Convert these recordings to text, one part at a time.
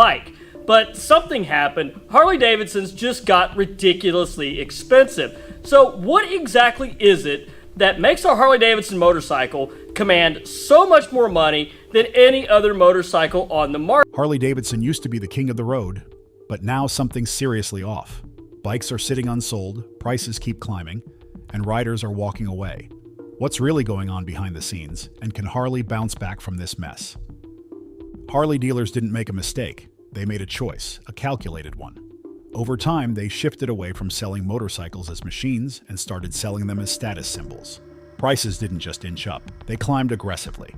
bike. But something happened. Harley Davidsons just got ridiculously expensive. So what exactly is it that makes a Harley Davidson motorcycle command so much more money than any other motorcycle on the market? Harley Davidson used to be the king of the road, but now something's seriously off. Bikes are sitting unsold, prices keep climbing, and riders are walking away. What's really going on behind the scenes, and can Harley bounce back from this mess? Harley dealers didn't make a mistake. They made a choice, a calculated one. Over time, they shifted away from selling motorcycles as machines and started selling them as status symbols. Prices didn't just inch up, they climbed aggressively.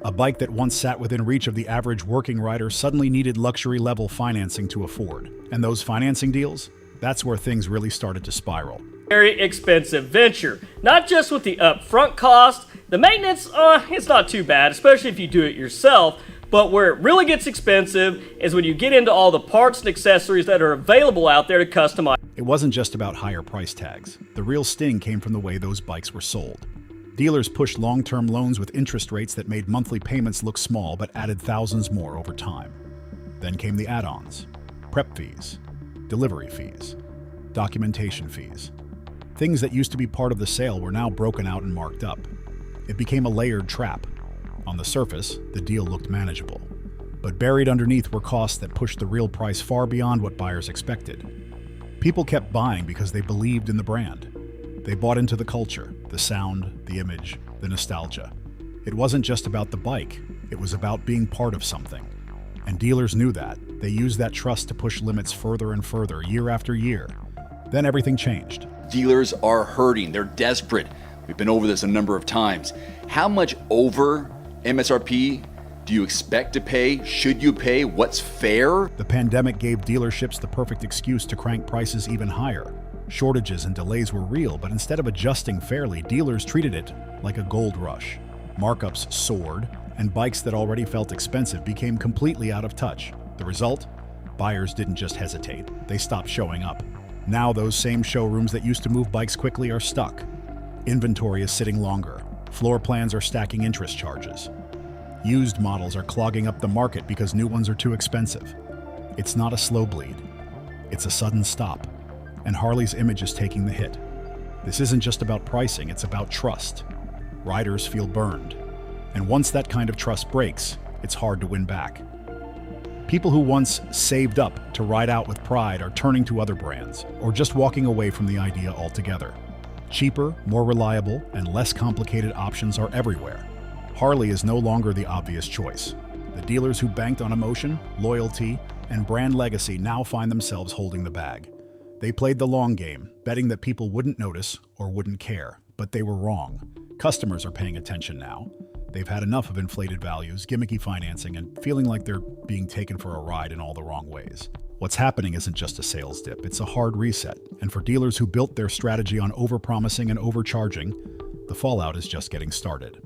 A bike that once sat within reach of the average working rider suddenly needed luxury-level financing to afford. And those financing deals? That's where things really started to spiral. Very expensive venture. Not just with the upfront cost, the maintenance, it's not too bad, especially if you do it yourself. But where it really gets expensive is when you get into all the parts and accessories that are available out there to customize. It wasn't just about higher price tags. The real sting came from the way those bikes were sold. Dealers pushed long-term loans with interest rates that made monthly payments look small but added thousands more over time. Then came the add-ons, prep fees, delivery fees, documentation fees. Things that used to be part of the sale were now broken out and marked up. It became a layered trap. On the surface, the deal looked manageable, but buried underneath were costs that pushed the real price far beyond what buyers expected. People kept buying because they believed in the brand. They bought into the culture, the sound, the image, the nostalgia. It wasn't just about the bike, it was about being part of something. And dealers knew that. They used that trust to push limits further and further, year after year. Then everything changed. Dealers are hurting, they're desperate. We've been over this a number of times. How much over MSRP do you expect to pay? Should you pay? What's fair? The pandemic gave dealerships the perfect excuse to crank prices even higher. Shortages and delays were real, but instead of adjusting fairly, dealers treated it like a gold rush. Markups soared, and bikes that already felt expensive became completely out of touch. The result? Buyers didn't just hesitate, they stopped showing up. Now those same showrooms that used to move bikes quickly are stuck. Inventory is sitting longer. Floor plans are stacking interest charges. Used models are clogging up the market because new ones are too expensive. It's not a slow bleed. It's a sudden stop. And Harley's image is taking the hit. This isn't just about pricing, it's about trust. Riders feel burned. And once that kind of trust breaks, it's hard to win back. People who once saved up to ride out with pride are turning to other brands, or just walking away from the idea altogether. Cheaper, more reliable, and less complicated options are everywhere. Harley is no longer the obvious choice. The dealers who banked on emotion, loyalty, and brand legacy now find themselves holding the bag. They played the long game, betting that people wouldn't notice or wouldn't care, but they were wrong. Customers are paying attention now. They've had enough of inflated values, gimmicky financing, and feeling like they're being taken for a ride in all the wrong ways. What's happening isn't just a sales dip, it's a hard reset. And for dealers who built their strategy on overpromising and overcharging, the fallout is just getting started.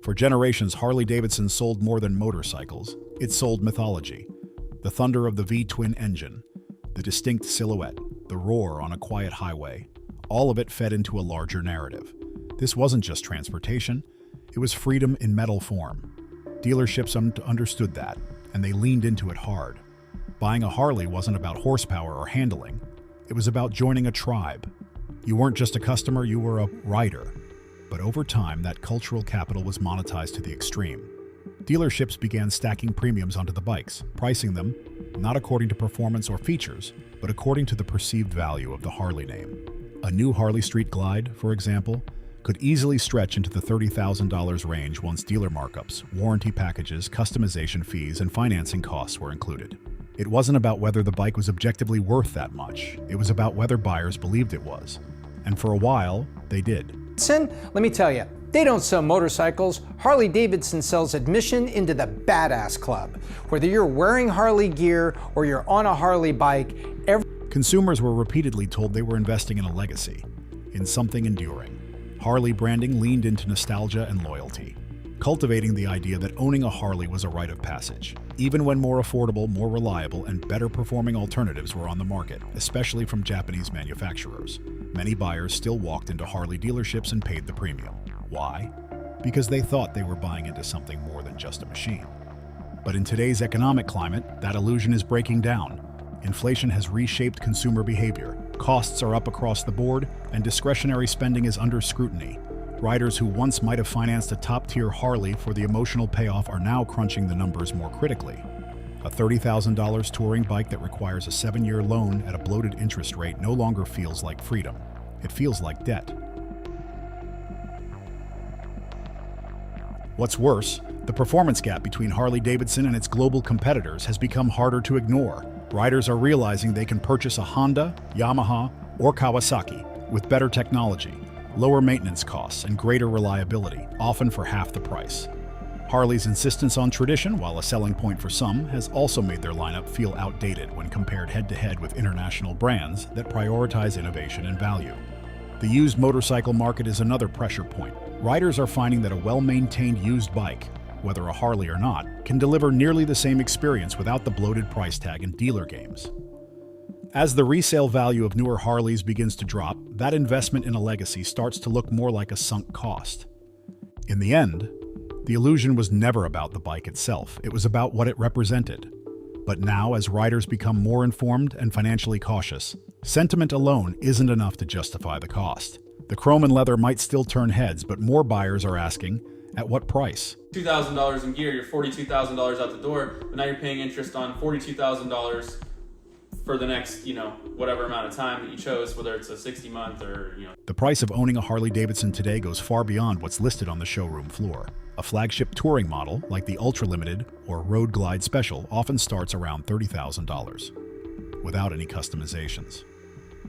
For generations, Harley Davidson sold more than motorcycles. It sold mythology. The thunder of the V-twin engine, the distinct silhouette, the roar on a quiet highway, all of it fed into a larger narrative. This wasn't just transportation, it was freedom in metal form. Dealerships understood that, and they leaned into it hard. Buying a Harley wasn't about horsepower or handling. It was about joining a tribe. You weren't just a customer, you were a rider. But over time, that cultural capital was monetized to the extreme. Dealerships began stacking premiums onto the bikes, pricing them not according to performance or features, but according to the perceived value of the Harley name. A new Harley Street Glide, for example, could easily stretch into the $30,000 range once dealer markups, warranty packages, customization fees, and financing costs were included. It wasn't about whether the bike was objectively worth that much. It was about whether buyers believed it was. And for a while, they did. Let me tell you, they don't sell motorcycles. Harley Davidson sells admission into the badass club. Whether you're wearing Harley gear or you're on a Harley bike, Consumers were repeatedly told they were investing in a legacy, in something enduring. Harley branding leaned into nostalgia and loyalty, cultivating the idea that owning a Harley was a rite of passage, even when more affordable, more reliable, and better performing alternatives were on the market, especially from Japanese manufacturers. Many buyers still walked into Harley dealerships and paid the premium. Why? because they thought they were buying into something more than just a machine. But in today's economic climate, that illusion is breaking down. Inflation has reshaped consumer behavior. Costs are up across the board, and discretionary spending is under scrutiny. Riders who once might have financed a top-tier Harley for the emotional payoff are now crunching the numbers more critically. A $30,000 touring bike that requires a 7-year loan at a bloated interest rate no longer feels like freedom. It feels like debt. What's worse, the performance gap between Harley Davidson and its global competitors has become harder to ignore. Riders are realizing they can purchase a Honda, Yamaha, or Kawasaki with better technology, lower maintenance costs, and greater reliability, often for half the price. Harley's insistence on tradition, while a selling point for some, has also made their lineup feel outdated when compared head-to-head with international brands that prioritize innovation and value. The used motorcycle market is another pressure point. Riders are finding that a well-maintained used bike, whether a Harley or not, can deliver nearly the same experience without the bloated price tag and dealer games. As the resale value of newer Harleys begins to drop, that investment in a legacy starts to look more like a sunk cost. In the end, the illusion was never about the bike itself, it was about what it represented. But now, as riders become more informed and financially cautious, sentiment alone isn't enough to justify the cost. The chrome and leather might still turn heads, but more buyers are asking, at what price? $2,000 in gear, you're $42,000 out the door, but now you're paying interest on $42,000 for the next, whatever amount of time that you chose, whether it's a 60-month or, The price of owning a Harley Davidson today goes far beyond what's listed on the showroom floor. A flagship touring model, like the Ultra Limited or Road Glide Special, often starts around $30,000, without any customizations.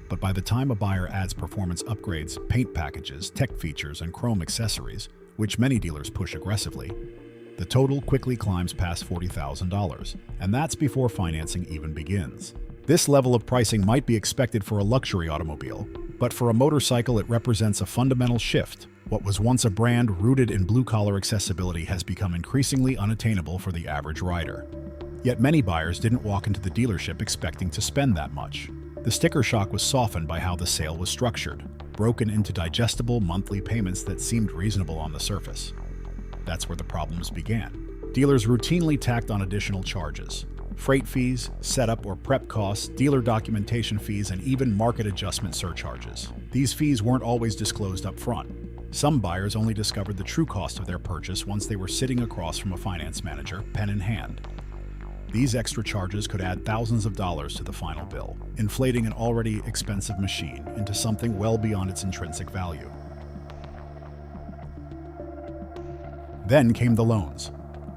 But by the time a buyer adds performance upgrades, paint packages, tech features, and chrome accessories, which many dealers push aggressively, the total quickly climbs past $40,000, and that's before financing even begins. This level of pricing might be expected for a luxury automobile, but for a motorcycle it represents a fundamental shift. What was once a brand rooted in blue-collar accessibility has become increasingly unattainable for the average rider. Yet many buyers didn't walk into the dealership expecting to spend that much. The sticker shock was softened by how the sale was structured, broken into digestible monthly payments that seemed reasonable on the surface. That's where the problems began. Dealers routinely tacked on additional charges: freight fees, setup or prep costs, dealer documentation fees, and even market adjustment surcharges. These fees weren't always disclosed up front. Some buyers only discovered the true cost of their purchase once they were sitting across from a finance manager, pen in hand. These extra charges could add thousands of dollars to the final bill, inflating an already expensive machine into something well beyond its intrinsic value. Then came the loans.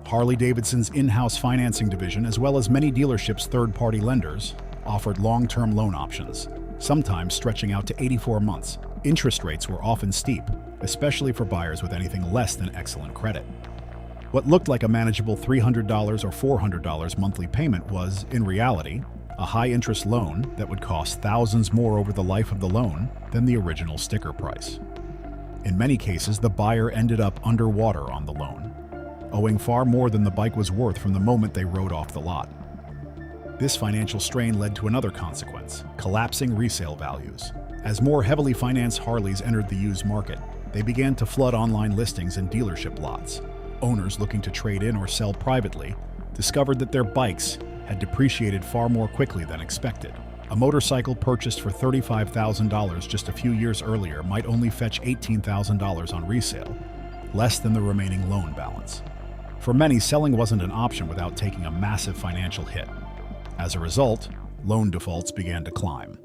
Harley Davidson's in-house financing division, as well as many dealerships' third-party lenders, offered long-term loan options, sometimes stretching out to 84 months. Interest rates were often steep, especially for buyers with anything less than excellent credit. What looked like a manageable $300 or $400 monthly payment was, in reality, a high-interest loan that would cost thousands more over the life of the loan than the original sticker price. In many cases, the buyer ended up underwater on the loan, owing far more than the bike was worth from the moment they rode off the lot. This financial strain led to another consequence: collapsing resale values. As more heavily financed Harleys entered the used market, they began to flood online listings and dealership lots. Owners looking to trade in or sell privately discovered that their bikes had depreciated far more quickly than expected. A motorcycle purchased for $35,000 just a few years earlier might only fetch $18,000 on resale, less than the remaining loan balance. For many, selling wasn't an option without taking a massive financial hit. As a result, loan defaults began to climb.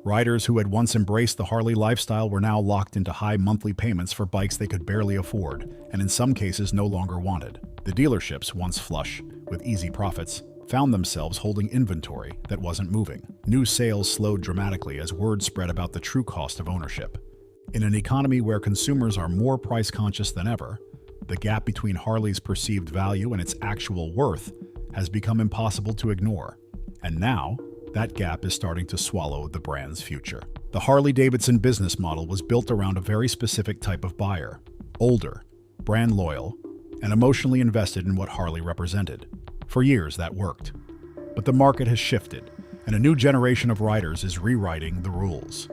Riders who had once embraced the Harley lifestyle were now locked into high monthly payments for bikes they could barely afford, and in some cases no longer wanted. The dealerships, once flush with easy profits, found themselves holding inventory that wasn't moving. New sales slowed dramatically as word spread about the true cost of ownership. In an economy where consumers are more price conscious than ever, the gap between Harley's perceived value and its actual worth has become impossible to ignore. And now, that gap is starting to swallow the brand's future. The Harley Davidson business model was built around a very specific type of buyer: older, brand loyal, and emotionally invested in what Harley represented. For years, that worked. But the market has shifted, and a new generation of riders is rewriting the rules.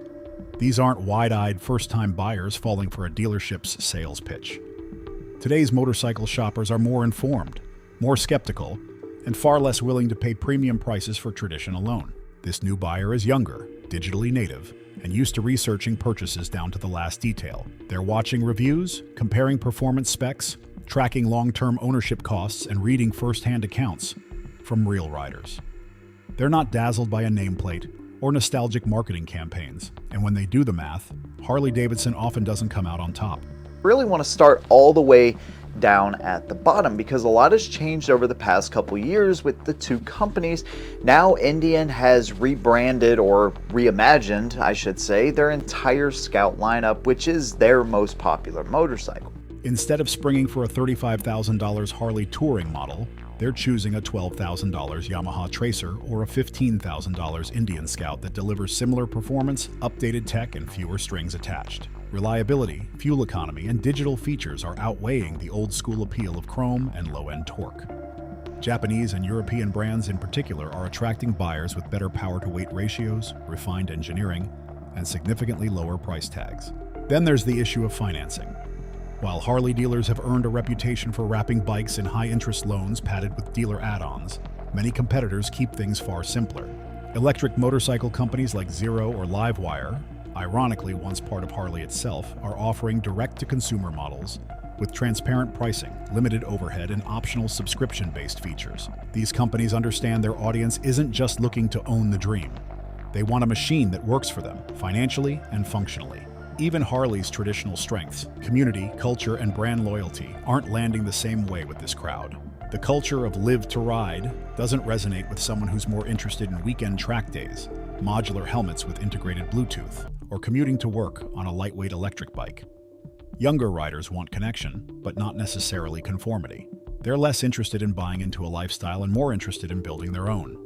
These aren't wide-eyed first-time buyers falling for a dealership's sales pitch. Today's motorcycle shoppers are more informed, more skeptical, and far less willing to pay premium prices for tradition alone. This new buyer is younger, digitally native, and used to researching purchases down to the last detail. They're watching reviews, comparing performance specs, tracking long-term ownership costs, and reading first-hand accounts from real riders. They're not dazzled by a nameplate or nostalgic marketing campaigns, and when they do the math, Harley Davidson often doesn't come out on top. Really want to start all the way down at the bottom because a lot has changed over the past couple years with the two companies. Now Indian has rebranded, or reimagined I should say, their entire Scout lineup, which is their most popular motorcycle. Instead of springing for a $35,000 Harley touring model, they're choosing a $12,000 Yamaha Tracer or a $15,000 Indian Scout that delivers similar performance, updated tech, and fewer strings attached. Reliability, fuel economy, and digital features are outweighing the old-school appeal of chrome and low-end torque. Japanese and European brands in particular are attracting buyers with better power-to-weight ratios, refined engineering, and significantly lower price tags. Then there's the issue of financing. While Harley dealers have earned a reputation for wrapping bikes in high-interest loans padded with dealer add-ons, many competitors keep things far simpler. Electric motorcycle companies like Zero or Livewire, ironically once part of Harley itself, are offering direct-to-consumer models with transparent pricing, limited overhead, and optional subscription-based features. These companies understand their audience isn't just looking to own the dream. They want a machine that works for them, financially and functionally. Even Harley's traditional strengths, community, culture, and brand loyalty, aren't landing the same way with this crowd. The culture of live to ride doesn't resonate with someone who's more interested in weekend track days, modular helmets with integrated Bluetooth, or commuting to work on a lightweight electric bike. Younger riders want connection, but not necessarily conformity. They're less interested in buying into a lifestyle and more interested in building their own.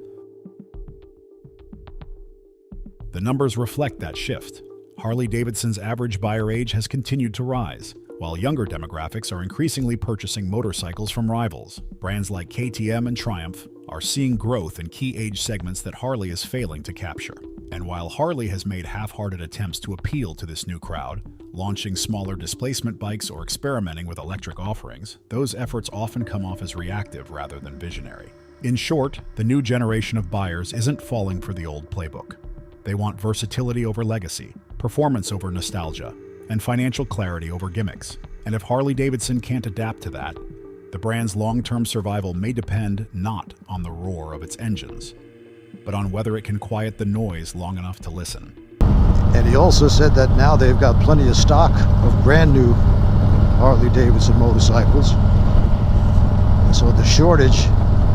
The numbers reflect that shift. Harley Davidson's average buyer age has continued to rise, while younger demographics are increasingly purchasing motorcycles from rivals. Brands like KTM and Triumph are seeing growth in key age segments that Harley is failing to capture. And while Harley has made half-hearted attempts to appeal to this new crowd, launching smaller displacement bikes or experimenting with electric offerings, those efforts often come off as reactive rather than visionary. In short, the new generation of buyers isn't falling for the old playbook. They want versatility over legacy, performance over nostalgia, and financial clarity over gimmicks. And if Harley Davidson can't adapt to that, the brand's long-term survival may depend not on the roar of its engines, but on whether it can quiet the noise long enough to listen. And he also said that now they've got plenty of stock of brand new Harley Davidson motorcycles. And so the shortage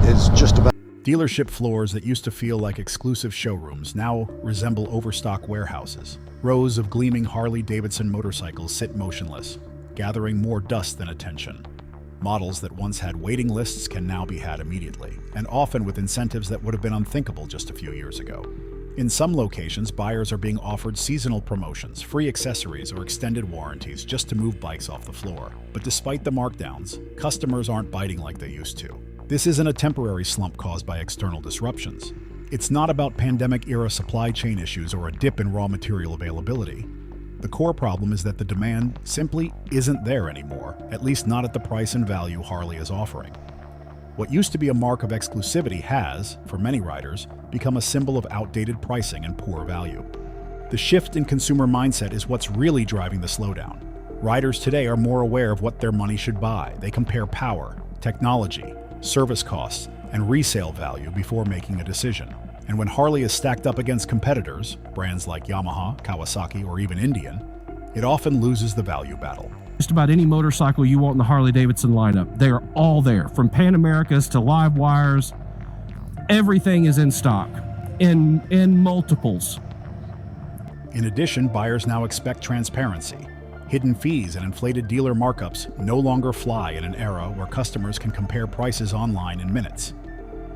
is just about. Dealership floors that used to feel like exclusive showrooms now resemble overstock warehouses. Rows of gleaming Harley Davidson motorcycles sit motionless, gathering more dust than attention. Models that once had waiting lists can now be had immediately, and often with incentives that would have been unthinkable just a few years ago. In some locations, buyers are being offered seasonal promotions, free accessories, or extended warranties just to move bikes off the floor. But despite the markdowns, customers aren't biting like they used to. This isn't a temporary slump caused by external disruptions. It's not about pandemic-era supply chain issues or a dip in raw material availability. The core problem is that the demand simply isn't there anymore, at least not at the price and value Harley is offering. What used to be a mark of exclusivity has, for many riders, become a symbol of outdated pricing and poor value. The shift in consumer mindset is what's really driving the slowdown. Riders today are more aware of what their money should buy. They compare power, technology, service costs, and resale value before making a decision. And when Harley is stacked up against competitors, brands like Yamaha, Kawasaki, or even Indian, it often loses the value battle. Just about any motorcycle you want in the Harley Davidson lineup, they are all there. From Pan Americas to Live Wires, everything is in stock, in multiples. In addition, buyers now expect transparency. Hidden fees and inflated dealer markups no longer fly in an era where customers can compare prices online in minutes.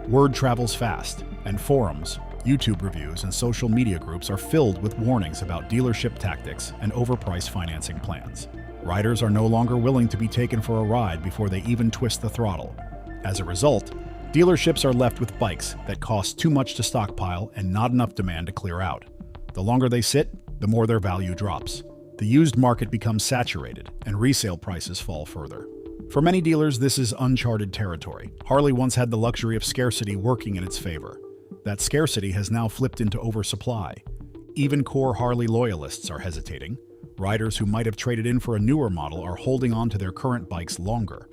Word travels fast, and forums, YouTube reviews, and social media groups are filled with warnings about dealership tactics and overpriced financing plans. Riders are no longer willing to be taken for a ride before they even twist the throttle. As a result, dealerships are left with bikes that cost too much to stockpile and not enough demand to clear out. The longer they sit, the more their value drops. The used market becomes saturated, and resale prices fall further. For many dealers, this is uncharted territory. Harley once had the luxury of scarcity working in its favor. That scarcity has now flipped into oversupply. Even core Harley loyalists are hesitating. Riders who might have traded in for a newer model are holding on to their current bikes longer.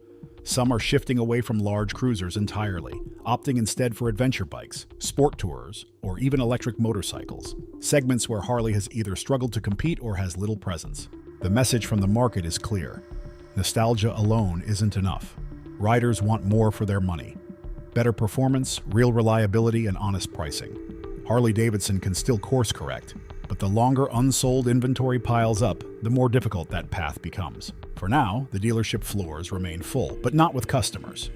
Some are shifting away from large cruisers entirely, opting instead for adventure bikes, sport tourers, or even electric motorcycles, segments where Harley has either struggled to compete or has little presence. The message from the market is clear. Nostalgia alone isn't enough. Riders want more for their money. Better performance, real reliability, and honest pricing. Harley Davidson can still course correct, but the longer unsold inventory piles up, the more difficult that path becomes. For now, the dealership floors remain full, but not with customers.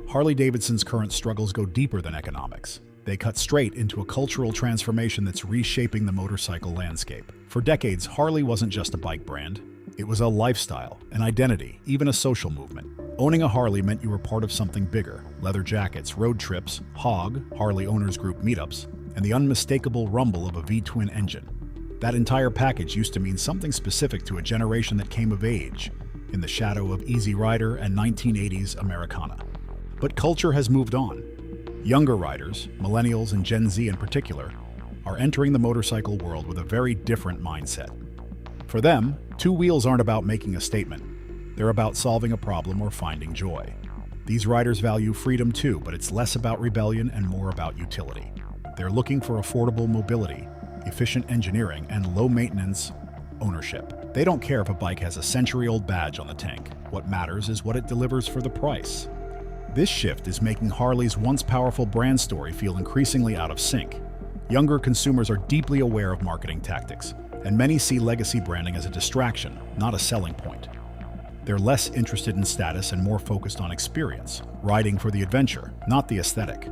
Harley Davidson's current struggles go deeper than economics. They cut straight into a cultural transformation that's reshaping the motorcycle landscape. For decades, Harley wasn't just a bike brand. It was a lifestyle, an identity, even a social movement. Owning a Harley meant you were part of something bigger. Leather jackets, road trips, HOG, Harley Owners Group meetups, and the unmistakable rumble of a V-twin engine. That entire package used to mean something specific to a generation that came of age in the shadow of Easy Rider and 1980s Americana. But culture has moved on. Younger riders, millennials and Gen Z in particular, are entering the motorcycle world with a very different mindset. For them, two wheels aren't about making a statement. They're about solving a problem or finding joy. These riders value freedom too, but it's less about rebellion and more about utility. They're looking for affordable mobility, efficient engineering, and low-maintenance ownership. They don't care if a bike has a century-old badge on the tank. What matters is what it delivers for the price. This shift is making Harley's once powerful brand story feel increasingly out of sync. Younger consumers are deeply aware of marketing tactics, and many see legacy branding as a distraction, not a selling point. They're less interested in status and more focused on experience, riding for the adventure, not the aesthetic.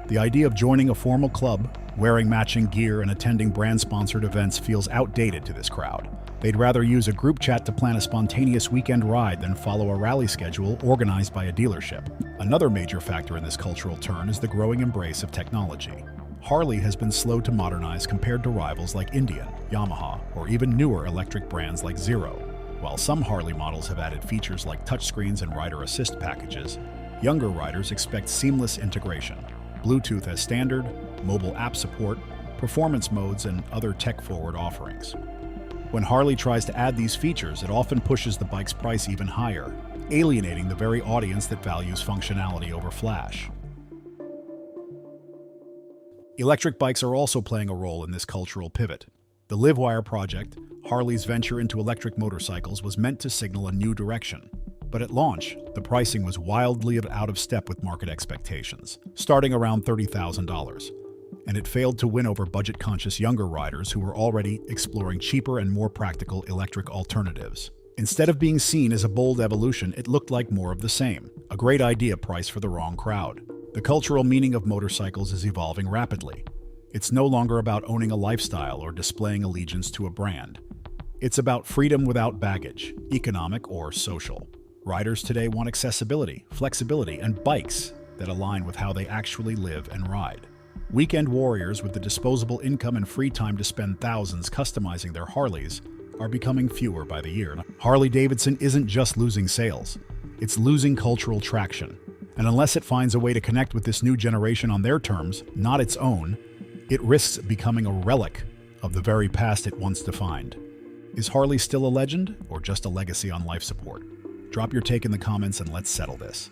The idea of joining a formal club, wearing matching gear, and attending brand-sponsored events feels outdated to this crowd. They'd rather use a group chat to plan a spontaneous weekend ride than follow a rally schedule organized by a dealership. Another major factor in this cultural turn is the growing embrace of technology. Harley has been slow to modernize compared to rivals like Indian, Yamaha, or even newer electric brands like Zero. While some Harley models have added features like touchscreens and rider assist packages, younger riders expect seamless integration. Bluetooth as standard, mobile app support, performance modes, and other tech-forward offerings. When Harley tries to add these features, it often pushes the bike's price even higher, alienating the very audience that values functionality over flash. Electric bikes are also playing a role in this cultural pivot. The Livewire project, Harley's venture into electric motorcycles, was meant to signal a new direction. But at launch, the pricing was wildly out of step with market expectations, starting around $30,000. And it failed to win over budget-conscious younger riders who were already exploring cheaper and more practical electric alternatives. Instead of being seen as a bold evolution, it looked like more of the same, a great idea priced for the wrong crowd. The cultural meaning of motorcycles is evolving rapidly. It's no longer about owning a lifestyle or displaying allegiance to a brand. It's about freedom without baggage, economic or social. Riders today want accessibility, flexibility, and bikes that align with how they actually live and ride. Weekend warriors with the disposable income and free time to spend thousands customizing their Harleys are becoming fewer by the year. Harley Davidson isn't just losing sales, it's losing cultural traction. And unless it finds a way to connect with this new generation on their terms, not its own, it risks becoming a relic of the very past it once defined. Is Harley still a legend or just a legacy on life support? Drop your take in the comments and let's settle this.